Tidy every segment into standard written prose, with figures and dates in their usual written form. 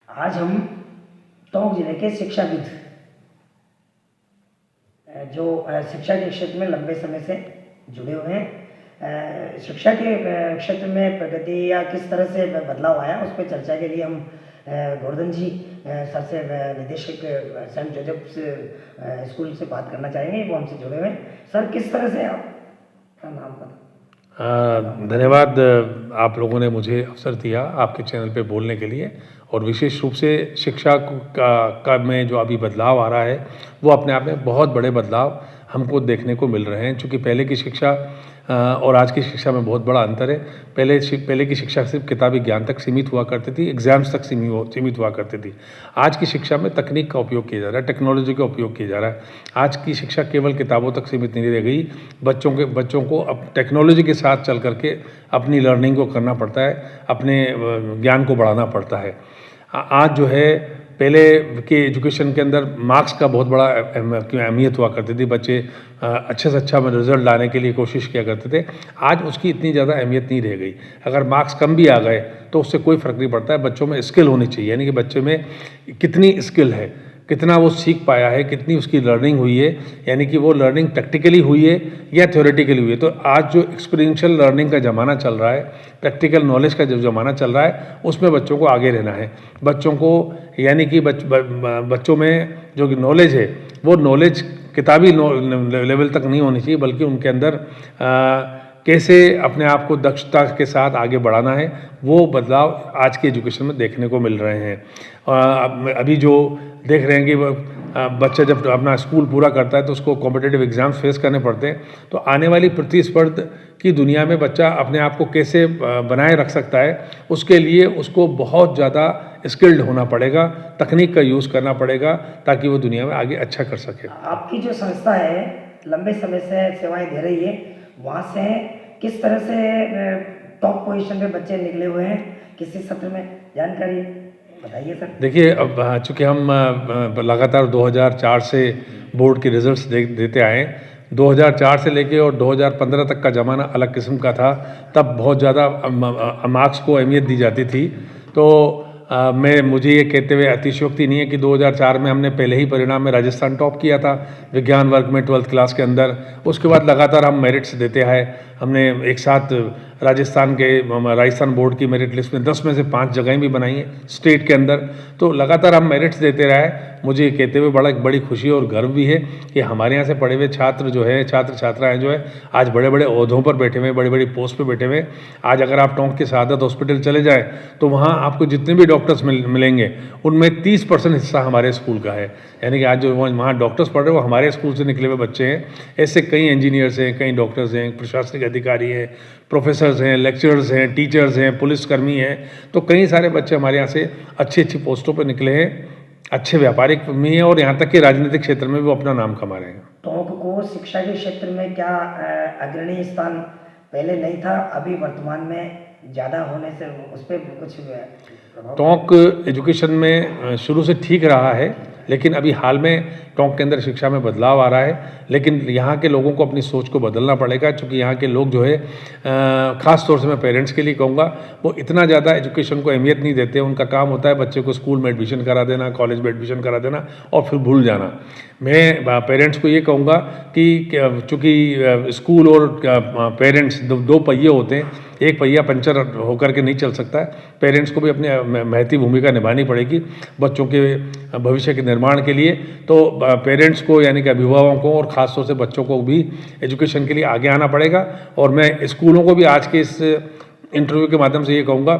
आज हम टोंक जिले के शिक्षाविद जो शिक्षा के क्षेत्र में लंबे समय से जुड़े हुए हैं, शिक्षा के क्षेत्र में प्रगति या किस तरह से बदलाव आया उस पर चर्चा के लिए हम गोवर्धन जी सर से निदेशक सेंट जोसेफ स्कूल से बात करना चाहेंगे। वो हमसे जुड़े हुए हैं। सर, किस तरह से आपका नाम पता? धन्यवाद, आप लोगों ने मुझे अवसर दिया आपके चैनल पे बोलने के लिए। और विशेष रूप से शिक्षा का में जो अभी बदलाव आ रहा है वो अपने आप में बहुत बड़े बदलाव हमको देखने को मिल रहे हैं। चूँकि पहले की शिक्षा और आज की शिक्षा में बहुत बड़ा अंतर है। पहले की शिक्षा सिर्फ किताबी ज्ञान तक सीमित हुआ करती थी, एग्ज़ाम्स तक सीमित हुआ करती थी। आज की शिक्षा में तकनीक का उपयोग किया जा रहा है, टेक्नोलॉजी का उपयोग किया जा रहा है। आज की शिक्षा केवल किताबों तक सीमित नहीं रह गई। बच्चों को अब टेक्नोलॉजी के साथ चल करके अपनी लर्निंग को करना पड़ता है, अपने ज्ञान को बढ़ाना पड़ता है। आज जो है, पहले के एजुकेशन के अंदर मार्क्स का बहुत बड़ा अहमियत हुआ करती थी। बच्चे अच्छे से अच्छा रिजल्ट लाने के लिए कोशिश किया करते थे। आज उसकी इतनी ज़्यादा अहमियत नहीं रह गई। अगर मार्क्स कम भी आ गए तो उससे कोई फ़र्क नहीं पड़ता है। बच्चों में स्किल होनी चाहिए, यानी कि बच्चे में कितनी स्किल है, कितना वो सीख पाया है, कितनी उसकी लर्निंग हुई है, यानी कि वो लर्निंग प्रैक्टिकली हुई है या थ्योरेटिकली हुई है। तो आज जो एक्सपीरियंशियल लर्निंग का ज़माना चल रहा है, प्रैक्टिकल नॉलेज का जो ज़माना चल रहा है, उसमें बच्चों को आगे रहना है। बच्चों को यानी कि बच्चों में जो नॉलेज है वो नॉलेज किताबी लेवल तक नहीं होनी चाहिए, बल्कि उनके अंदर कैसे अपने आप को दक्षता के साथ आगे बढ़ाना है, वो बदलाव आज के एजुकेशन में देखने को मिल रहे हैं। अभी जो देख रहे हैं कि बच्चा जब अपना स्कूल पूरा करता है तो उसको कॉम्पिटिटिव एग्ज़ाम्स फेस करने पड़ते हैं। तो आने वाली प्रतिस्पर्धा की दुनिया में बच्चा अपने आप को कैसे बनाए रख सकता है, उसके लिए उसको बहुत ज़्यादा स्किल्ड होना पड़ेगा, तकनीक का यूज़ करना पड़ेगा, ताकि वो दुनिया में आगे अच्छा कर सके। आपकी जो संस्था है लंबे समय से सेवाएं दे रही है, वहाँ से किस तरह से टॉप पोजीशन पे बच्चे निकले हुए हैं, किसी सत्र में जानकारी बताइए सर। देखिए, अब चूँकि हम लगातार 2004 से बोर्ड के रिजल्ट्स देते आए हैं। 2004 से लेके और 2015 तक का ज़माना अलग किस्म का था। तब बहुत ज़्यादा मार्क्स को अहमियत दी जाती थी। तो मुझे ये कहते हुए अतिशयोक्ति नहीं है कि 2004 में हमने पहले ही परिणाम में राजस्थान टॉप किया था विज्ञान वर्ग में 12th क्लास के अंदर। उसके बाद लगातार हम मेरिट्स देते आए। हमने एक साथ राजस्थान बोर्ड की मेरिट लिस्ट में 10 में से 5 जगहें भी बनाई हैं स्टेट के अंदर। तो लगातार हम मेरिट्स देते रहे। मुझे ये कहते हुए बड़ी खुशी और गर्व भी है कि हमारे यहाँ से पढ़े हुए छात्र जो है, छात्र छात्राएँ जो है, आज बड़े बड़े ओहदों पर बैठे हुए, बड़ी बड़ी पोस्ट पर बैठे हुए। आज अगर आप टोंक के सआदत हॉस्पिटल चले जाएँ तो वहाँ आपको जितने भी डॉक्टर्स मिलेंगे उनमें 30% हिस्सा हमारे स्कूल का है। यानी कि आज जो वहाँ डॉक्टर्स पढ़ रहे हैं वो हमारे स्कूल से निकले हुए बच्चे हैं। ऐसे कई इंजीनियर्स हैं, कई डॉक्टर्स हैं, प्रशासनिक अधिकारी हैं, प्रोफेसर्स हैं, लेक्चरर्स हैं, टीचर्स हैं, पुलिसकर्मी हैं। तो कई सारे बच्चे हमारे यहाँ से अच्छी अच्छी पोस्टों पर निकले हैं, अच्छे व्यापारिक में हैं और यहाँ तक कि राजनीतिक क्षेत्र में भी वो अपना नाम कमा रहे हैं। टोंक को शिक्षा के क्षेत्र में क्या अग्रणी स्थान पहले नहीं था, अभी वर्तमान में ज़्यादा होने से उस पर कुछ टोंक एजुकेशन में शुरू से ठीक रहा है, लेकिन अभी हाल में टोंक के अंदर शिक्षा में बदलाव आ रहा है। लेकिन यहाँ के लोगों को अपनी सोच को बदलना पड़ेगा, क्योंकि यहाँ के लोग जो है, ख़ास तौर से मैं पेरेंट्स के लिए कहूँगा, वो इतना ज़्यादा एजुकेशन को अहमियत नहीं देते। उनका काम होता है बच्चे को स्कूल में एडमिशन करा देना, कॉलेज में एडमिशन करा देना और फिर भूल जाना। मैं पेरेंट्स को ये कहूँगा कि चूँकि स्कूल और पेरेंट्स दो पहिए होते हैं, एक पहिया पंचर होकर के नहीं चल सकता है। पेरेंट्स को भी अपनी महती भूमिका निभानी पड़ेगी बच्चों के भविष्य के निर्माण के लिए। तो पेरेंट्स को, यानी कि अभिभावकों को और ख़ास तौर से बच्चों को भी एजुकेशन के लिए आगे आना पड़ेगा। और मैं स्कूलों को भी आज के इस इंटरव्यू के माध्यम से ये कहूँगा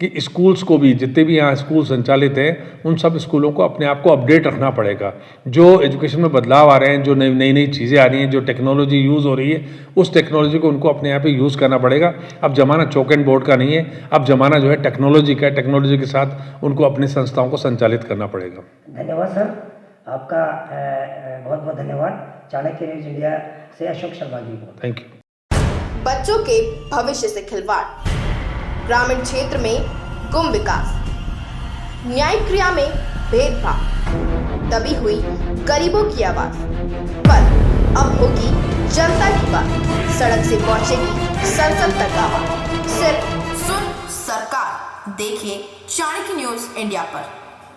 कि स्कूल्स को भी, जितने भी यहाँ स्कूल संचालित हैं, उन सब स्कूलों को अपने आप को अपडेट रखना पड़ेगा। जो एजुकेशन में बदलाव आ रहे हैं, जो नई चीज़ें आ रही हैं, जो टेक्नोलॉजी यूज़ हो रही है, उस टेक्नोलॉजी को उनको अपने आप ही यूज़ करना पड़ेगा। अब ज़माना चौक एंड बोर्ड का नहीं है, अब ज़माना जो है टेक्नोलॉजी का है। टेक्नोलॉजी के साथ उनको अपनी संस्थाओं को संचालित करना पड़ेगा। धन्यवाद सर, आपका बहुत बहुत धन्यवाद। चाणक्य न्यूज़ इंडिया से अशोक शर्मा जी को थैंक यू। बच्चों के भविष्य से खिलवाड़, ग्रामीण क्षेत्र में गुम विकास, न्यायिक क्रिया में भेदभाव, दबी हुई गरीबों की आवाज, पर अब होगी जनता की बात। सड़क से पहुंचेगी संसद तक आवाज। सिर्फ सुन सरकार, देखिए चाणक्य न्यूज़ इंडिया पर।